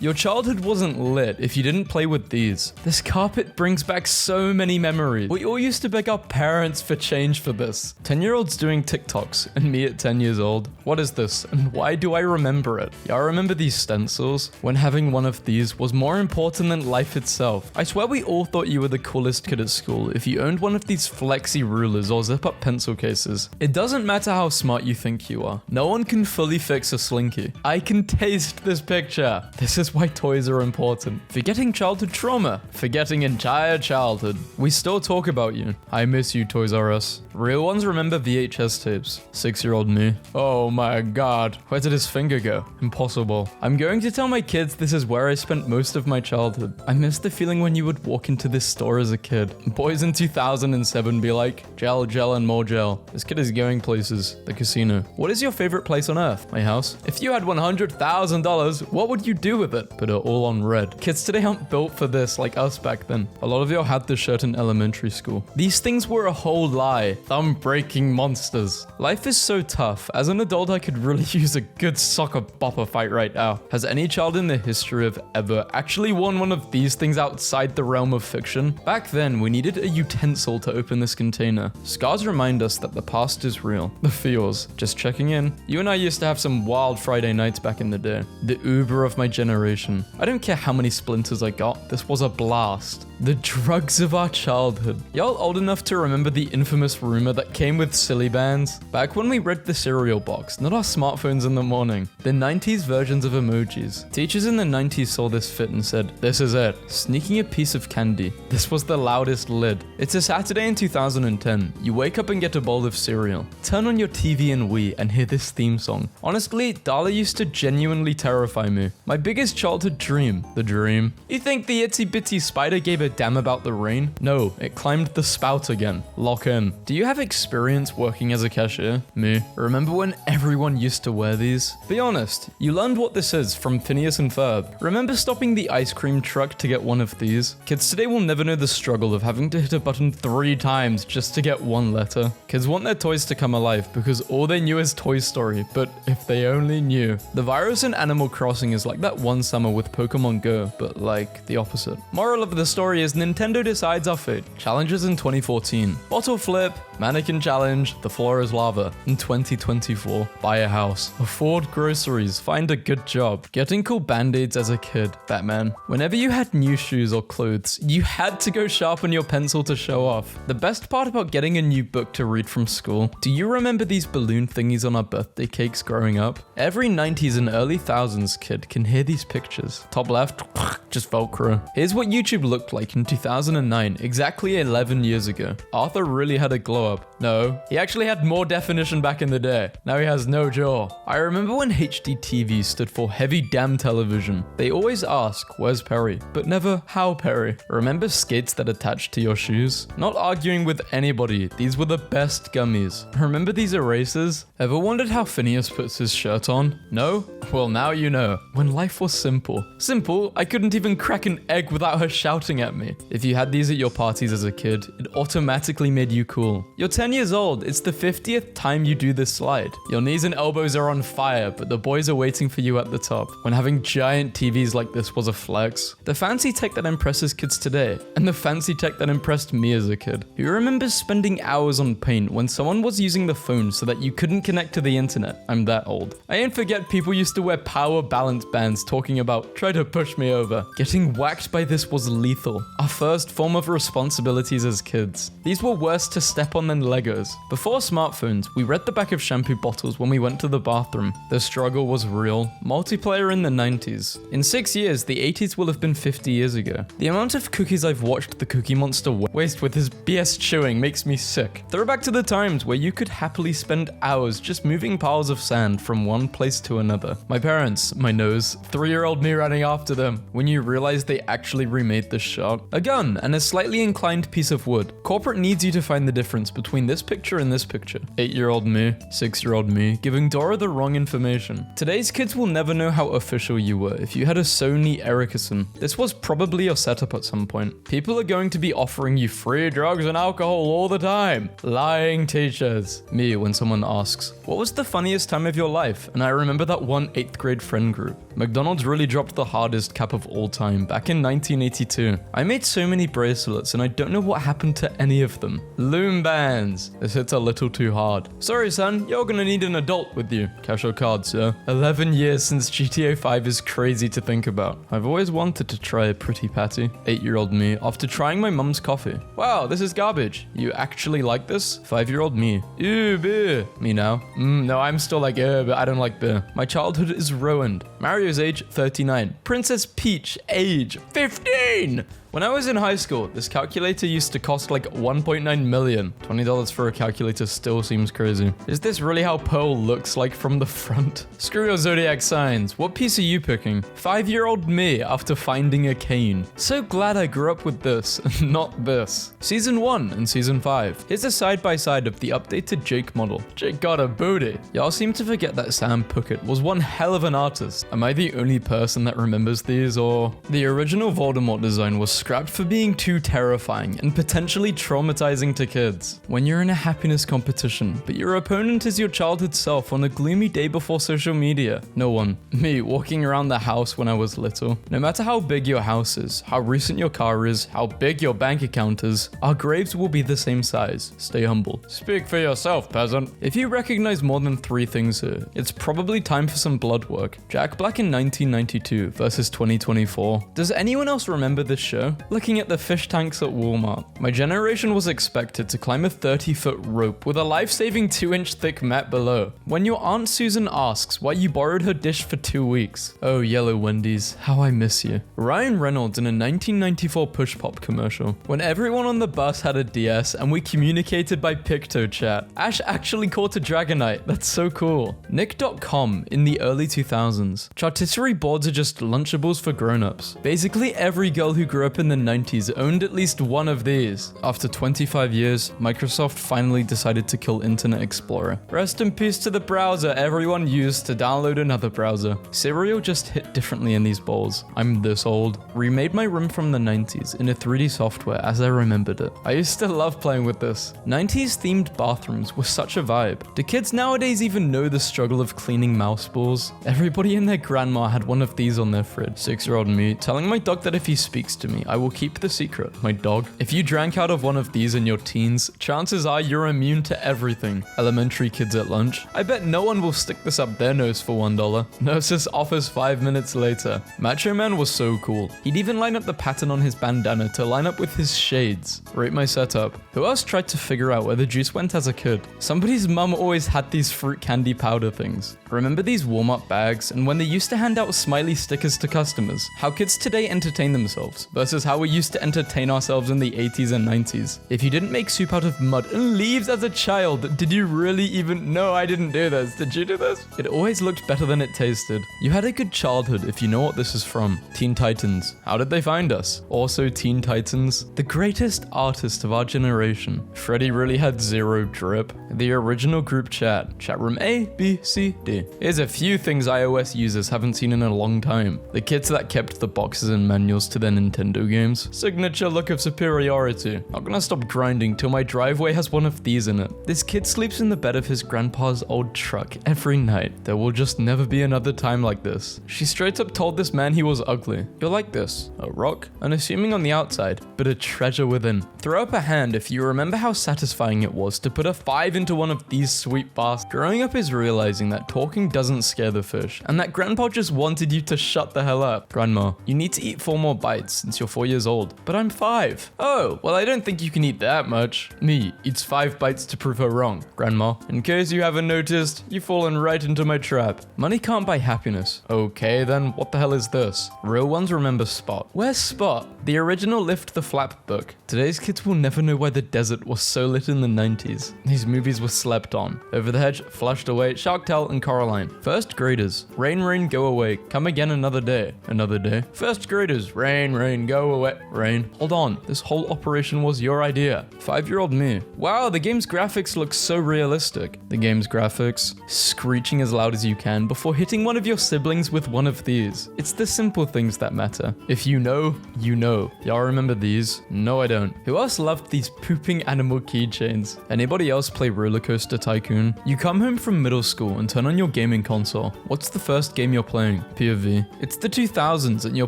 Your childhood wasn't lit if you didn't play with these. This carpet brings back so many memories. We all used to beg our parents for change for this. 10-year-olds doing TikToks, and me at 10 years old. What is this, and why do I remember it? Yeah, I remember these stencils, when having one of these was more important than life itself. I swear we all thought you were the coolest kid at school if you owned one of these flexi rulers or zip-up pencil cases. It doesn't matter how smart you think you are. No one can fully fix a slinky. I can taste this picture. This is why toys are important. Forgetting childhood trauma. Forgetting entire childhood. We still talk about you. I miss you, Toys R Us. Real ones remember VHS tapes. 6-year-old me. Oh my god. Where did his finger go? Impossible. I'm going to tell my kids this is where I spent most of my childhood. I miss the feeling when you would walk into this store as a kid. Boys in 2007 be like, gel, gel, and more gel. This kid is going places. The casino. What is your favorite place on earth? My house. If you had $100,000, what would you do with it? Put it all on red. Kids today aren't built for this like us back then. A lot of y'all had this shirt in elementary school. These things were a whole lie. Thumb-breaking monsters. Life is so tough. As an adult, I could really use a good soccer bopper fight right now. Has any child in the history of ever actually worn one of these things outside the realm of fiction? Back then, we needed a utensil to open this container. Scars remind us that the past is real. The feels. Just checking in. You and I used to have some wild Friday nights back in the day. The Uber of my generation. I don't care how many splinters I got. This was a blast. The drugs of our childhood. Y'all old enough to remember the infamous rumor that came with silly bands? Back when we read the cereal box, not our smartphones in the morning. The 90s versions of emojis. Teachers in the 90s saw this fit and said, this is it. Sneaking a piece of candy. This was the loudest lid. It's a Saturday in 2010. You wake up and get a bowl of cereal. Turn on your TV and Wii and hear this theme song. Honestly, Dala used to genuinely terrify me. My biggest childhood dream. The dream. You think the itsy bitsy spider gave a damn about the rain? No, it climbed the spout again. Lock in. Do you have experience working as a cashier? Me. Remember when everyone used to wear these? Be honest, you learned what this is from Phineas and Ferb. Remember stopping the ice cream truck to get one of these? Kids today will never know the struggle of having to hit a button 3 times just to get one letter. Kids want their toys to come alive because all they knew is Toy Story, but if they only knew. The virus in Animal Crossing is like that one summer with Pokemon Go, but like the opposite. Moral of the story is Nintendo decides our fate. Challenges in 2014. Bottle flip, mannequin challenge, the floor is lava. In 2024, buy a house, afford groceries, find a good job, getting cool band-aids as a kid. Batman. Whenever you had new shoes or clothes, you had to go sharpen your pencil to show off. The best part about getting a new book to read from school. Do you remember these balloon thingies on our birthday cakes growing up? Every 90s and early thousands kid can hear these pictures. Top left, just Velcro. Here's what YouTube looked like in 2009, exactly 11 years ago. Arthur really had a glow up. No, he actually had more definition back in the day. Now he has no jaw. I remember when HDTV stood for Heavy Damn Television. They always ask, where's Perry? But never, how Perry? Remember skates that attached to your shoes? Not arguing with anybody, these were the best gummies. Remember these erasers? Ever wondered how Phineas puts his shirt on? No? Well, now you know. When life was simple. Simple, I couldn't even crack an egg without her shouting at me. If you had these at your parties as a kid, it automatically made you cool. You're 10 years old, it's the 50th time you do this slide. Your knees and elbows are on fire, but the boys are waiting for you at the top. When having giant TVs like this was a flex. The fancy tech that impresses kids today, and the fancy tech that impressed me as a kid. Who remembers spending hours on Paint when someone was using the phone so that you couldn't connect to the internet? I'm that old. I ain't forget people used to wear power balance bands talking about, try to push me over. Getting whacked by this was lethal. Our first form of responsibilities as kids. These were worse to step on than Legos. Before smartphones, we read the back of shampoo bottles when we went to the bathroom. The struggle was real. Multiplayer in the 90s. In 6 years, the 80s will have been 50 years ago. The amount of cookies I've watched the Cookie Monster waste with his BS chewing makes me sick. Throwback to the times where you could happily spend hours just moving piles of sand from one place to another. My parents, my nose, 3-year-old me running after them. When you realize they actually remade the shot. A gun and a slightly inclined piece of wood. Corporate needs you to find the difference between this picture and this picture. 8-year-old me, 6-year-old me, giving Dora the wrong information. Today's kids will never know how official you were if you had a Sony Ericsson. This was probably your setup at some point. People are going to be offering you free drugs and alcohol all the time. Lying teachers. Me when someone asks, what was the funniest time of your life? And I remember that one 8th grade friend group. McDonald's really dropped the hardest cap of all time back in 1982. I made so many bracelets and I don't know what happened to any of them. Loom bands. This hits a little too hard. Sorry son, you're gonna need an adult with you. Cash or card, sir. 11 years since GTA 5 is crazy to think about. I've always wanted to try a pretty patty. 8-year-old me after trying my mum's coffee. Wow, this is garbage. You actually like this? 5-year-old me. Ew, beer. Me now. No, I'm still like, but I don't like beer. My childhood is ruined. Mario's age, 39. Princess Peach, age, 15. When I was in high school, this calculator used to cost like 1.9 million. $20 for a calculator still seems crazy. Is this really how Pearl looks like from the front? Screw your zodiac signs. What piece are you picking? 5-year-old me after finding a cane. So glad I grew up with this, and not this. Season 1 and Season 5. Here's a side-by-side of the updated Jake model. Jake got a booty. Y'all seem to forget that Sam Puckett was one hell of an artist. Am I the only person that remembers these, or? The original Voldemort design was scrapped for being too terrifying and potentially traumatizing to kids. When you're in a happiness competition, but your opponent is your childhood self on a gloomy day before social media. No one. Me, walking around the house when I was little. No matter how big your house is, how recent your car is, how big your bank account is, our graves will be the same size. Stay humble. Speak for yourself, peasant. If you recognize more than 3 things here, it's probably time for some blood work. Jack Black in 1992 versus 2024. Does anyone else remember this show? Looking at the fish tanks at Walmart. My generation was expected to climb a 30-foot rope with a life-saving 2-inch thick mat below. When your Aunt Susan asks why you borrowed her dish for 2 weeks. Oh, Yellow Wendy's, how I miss you. Ryan Reynolds in a 1994 Push Pop commercial. When everyone on the bus had a DS and we communicated by PictoChat. Ash actually caught a Dragonite. That's so cool. Nick.com in the early 2000s. Chartisserie boards are just Lunchables for grown-ups. Basically every girl who grew up in the 90s owned at least one of these. After 25 years, Microsoft finally decided to kill Internet Explorer. Rest in peace to the browser everyone used to download another browser. Cereal just hit differently in these bowls. I'm this old. Remade my room from the 90s in a 3D software as I remembered it. I used to love playing with this. 90s themed bathrooms were such a vibe. Do kids nowadays even know the struggle of cleaning mouse balls? Everybody and their grandma had one of these on their fridge. 6-year-old me telling my dog that if he speaks to me, I will keep the secret. My dog. If you drank out of one of these in your teens, chances are you're immune to everything. Elementary kids at lunch. I bet no one will stick this up their nose for $1. Nurse's office 5 minutes later. Macho Man was so cool. He'd even line up the pattern on his bandana to line up with his shades. Rate my setup. Who else tried to figure out where the juice went as a kid? Somebody's mum always had these fruit candy powder things. Remember these Walmart bags and when they used to hand out smiley stickers to customers? How kids today entertain themselves versus how we used to entertain ourselves in the 80s and 90s. If you didn't make soup out of mud and leaves as a child, did you really even? No, I didn't do this. Did you do this? It always looked better than it tasted. You had a good childhood if you know what this is from. Teen Titans. How did they find us? Also Teen Titans. The greatest artist of our generation. Freddy really had zero drip. The original group chat. Chat room A, B, C, D. Here's a few things iOS users haven't seen in a long time. The kids that kept the boxes and manuals to their Nintendo games. Signature look of superiority. Not gonna stop grinding till my driveway has one of these in it. This kid sleeps in the bed of his grandpa's old truck every night. There will just never be another time like this. She straight up told this man he was ugly. You're like this. A rock? Unassuming on the outside, but a treasure within. Throw up a hand if you remember how satisfying it was to put a 5 into one of these sweet bars. Growing up is realizing that talking doesn't scare the fish, and that grandpa just wanted you to shut the hell up. Grandma, you need to eat 4 more bites since you're 4 years old. But I'm 5. Oh, well I don't think you can eat that much. Me, eats 5 bites to prove her wrong. Grandma, in case you haven't noticed, you've fallen right into my trap. Money can't buy happiness. Okay then, what the hell is this? Real ones remember Spot. Where's Spot? The original Lift the Flap book. Today's kids will never know why the desert was so lit in the 90s. These movies were slept on. Over the Hedge, Flushed Away, Shark Tale, and Coraline. First graders. Rain, rain, go away. Come again another day. Another day. First graders. Rain, rain, go go away. Rain, hold on. This whole operation was your idea. 5-year-old me. Wow, the game's graphics look so realistic. The game's graphics, screeching as loud as you can before hitting one of your siblings with one of these. It's the simple things that matter. If you know, you know. Y'all remember these? No, I don't. Who else loved these pooping animal keychains? Anybody else play Roller Coaster Tycoon? You come home from middle school and turn on your gaming console. What's the first game you're playing? POV. It's the 2000s and you're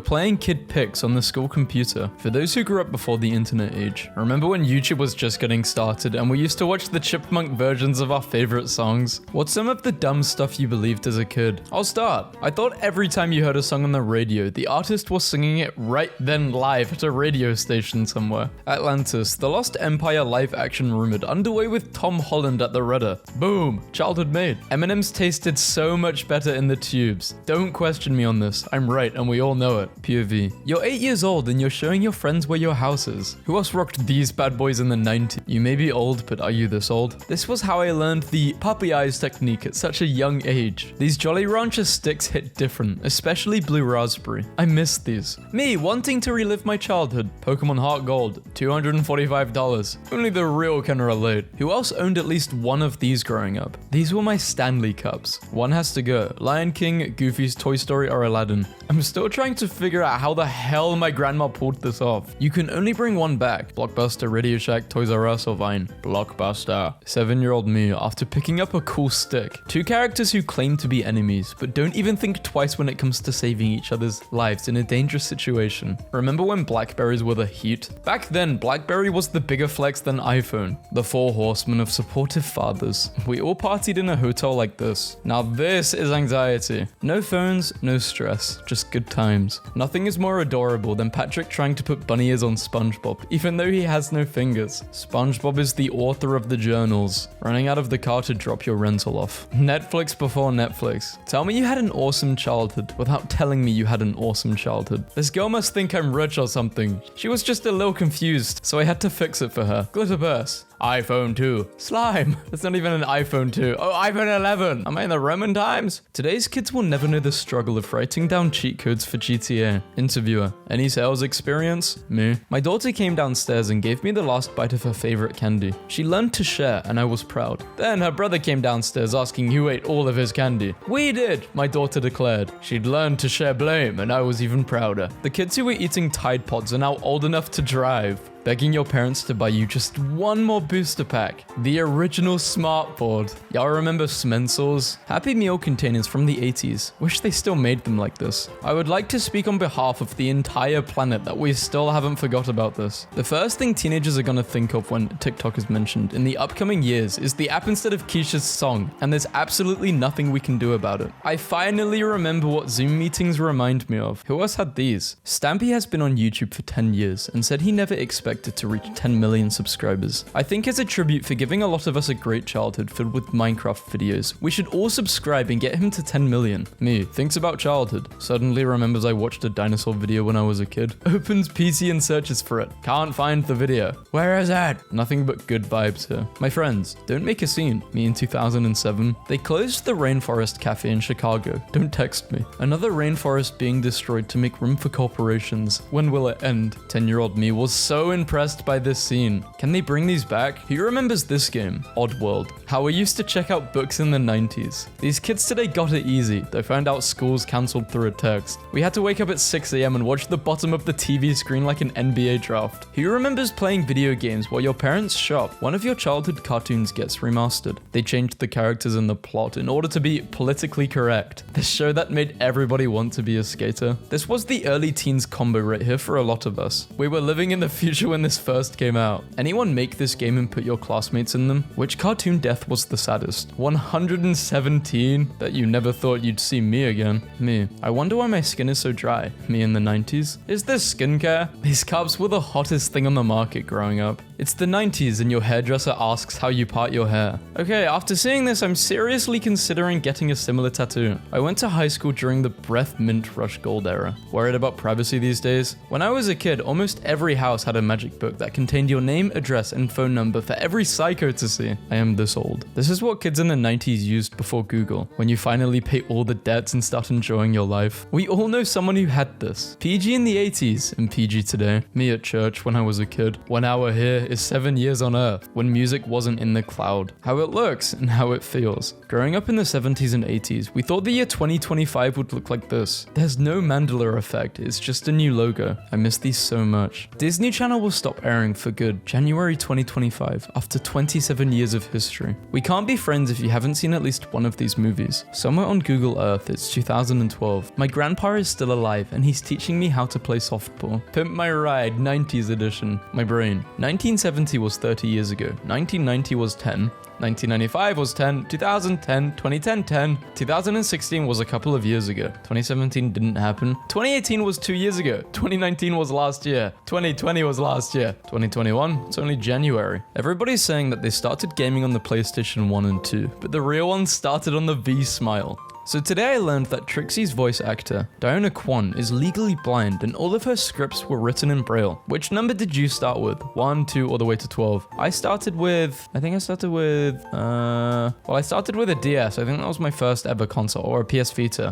playing Kid Pix on the school computer. For those who grew up before the internet age, remember when YouTube was just getting started and we used to watch the chipmunk versions of our favorite songs? What's some of the dumb stuff you believed as a kid? I'll start. I thought every time you heard a song on the radio, the artist was singing it right then live at a radio station somewhere. Atlantis, The Lost Empire live action rumored, underway with Tom Holland at the rudder. Boom, childhood made. M&M's tasted so much better in the tubes. Don't question me on this, I'm right and we all know it. POV. You're 8 years old and you're showing your friends where your house is. Who else rocked these bad boys in the 90s? You may be old, but are you this old? This was how I learned the puppy eyes technique at such a young age. These Jolly Rancher sticks hit different, especially blue raspberry. I miss these. Me, wanting to relive my childhood. Pokemon Heart Gold, $245. Only the real can relate. Who else owned at least one of these growing up? These were my Stanley Cups. One has to go. Lion King, Goofy's Toy Story, or Aladdin. I'm still trying to figure out how the hell my grandma pulled this off. You can only bring one back. Blockbuster, Radio Shack, Toys R Us, or Vine. Blockbuster. 7-year-old me, after picking up a cool stick. Two characters who claim to be enemies, but don't even think twice when it comes to saving each other's lives in a dangerous situation. Remember when Blackberries were the heat? Back then, Blackberry was the bigger flex than iPhone. The 4 horsemen of supportive fathers. We all partied in a hotel like this. Now this is anxiety. No phones, no stress, just good times. Nothing is more adorable than Patrick trying to put bunny ears on SpongeBob, even though he has no fingers. SpongeBob is the author of the journals, running out of the car to drop your rental off. Netflix before Netflix. Tell me you had an awesome childhood without telling me you had an awesome childhood. This girl must think I'm rich or something. She was just a little confused, so I had to fix it for her. Glitterburst. iPhone 2. Slime. That's not even an iPhone 2. Oh, iPhone 11. Am I in the Roman times? Today's kids will never know the struggle of writing down cheat codes for GTA. Interviewer. Any sales experience? Me. My daughter came downstairs and gave me the last bite of her favorite candy. She learned to share and I was proud. Then her brother came downstairs asking who ate all of his candy. We did, my daughter declared. She'd learned to share blame and I was even prouder. The kids who were eating Tide Pods are now old enough to drive. Begging your parents to buy you just one more booster pack. The original smartboard. Y'all remember Smensors? Happy Meal containers from the 80s. Wish they still made them like this. I would like to speak on behalf of the entire planet that we still haven't forgot about this. The first thing teenagers are gonna think of when TikTok is mentioned in the upcoming years is the app instead of Keisha's song, and there's absolutely nothing we can do about it. I finally remember what Zoom meetings remind me of. Who else had these? Stampy has been on YouTube for 10 years and said he never expected to reach 10 million subscribers. I think as a tribute for giving a lot of us a great childhood filled with Minecraft videos, we should all subscribe and get him to 10 million. Me, thinks about childhood. Suddenly remembers I watched a dinosaur video when I was a kid. Opens PC and searches for it. Can't find the video. Where is it? Nothing but good vibes here. My friends, don't make a scene. Me in 2007. They closed the Rainforest Cafe in Chicago. Don't text me. Another rainforest being destroyed to make room for corporations. When will it end? 10-year-old me was so impressed by this scene. Can they bring these back? Who remembers this game? Oddworld. How we used to check out books in the 90s. These kids today got it easy. They found out schools cancelled through a text. We had to wake up at 6 a.m. and watch the bottom of the TV screen like an NBA draft. Who remembers playing video games while your parents shop? One of your childhood cartoons gets remastered. They changed the characters and the plot in order to be politically correct. The show that made everybody want to be a skater. This was the early teens combo right here for a lot of us. We were living in the future when this first came out. Anyone make this game and put your classmates in them? Which cartoon death was the saddest? 117? Bet you never thought you'd see me again. Me. I wonder why my skin is so dry. Me in the 90s? Is this skincare? These cups were the hottest thing on the market growing up. It's the 90s and your hairdresser asks how you part your hair. Okay, after seeing this, I'm seriously considering getting a similar tattoo. I went to high school during the Breath Mint Rush Gold era. Worried about privacy these days? When I was a kid, almost every house had a magic book that contained your name, address, and phone number for every psycho to see. I am this old. This is what kids in the 90s used before Google, when you finally pay all the debts and start enjoying your life. We all know someone who had this. PG in the 80s and PG today. Me at church when I was a kid. 1 hour here is 7 years on Earth, when music wasn't in the cloud. How it looks and how it feels. Growing up in the 70s and 80s, we thought the year 2025 would look like this. There's no Mandela effect, it's just a new logo. I miss these so much. Disney Channel will stop airing for good January 2025 after 27 years of history. We can't be friends if you haven't seen at least one of these movies. Somewhere on Google Earth, it's 2012. My grandpa is still alive and he's teaching me how to play softball. Pimp My Ride 90s edition. My brain. 1970 was 30 years ago. 1990 was 10. 1995 was 10, 2010, 2010, 10, 2016 was a couple of years ago, 2017 didn't happen, 2018 was 2 years ago, 2019 was last year, 2020 was last year, 2021, it's only January. Everybody's saying that they started gaming on the PlayStation 1 and 2, but the real one started on the V-Smile. So today I learned that Trixie's voice actor, Diona Kwon, is legally blind and all of her scripts were written in Braille. Which number did you start with? 1, 2, all the way to 12? I started with a DS. I think that was my first ever console, or a PS Vita.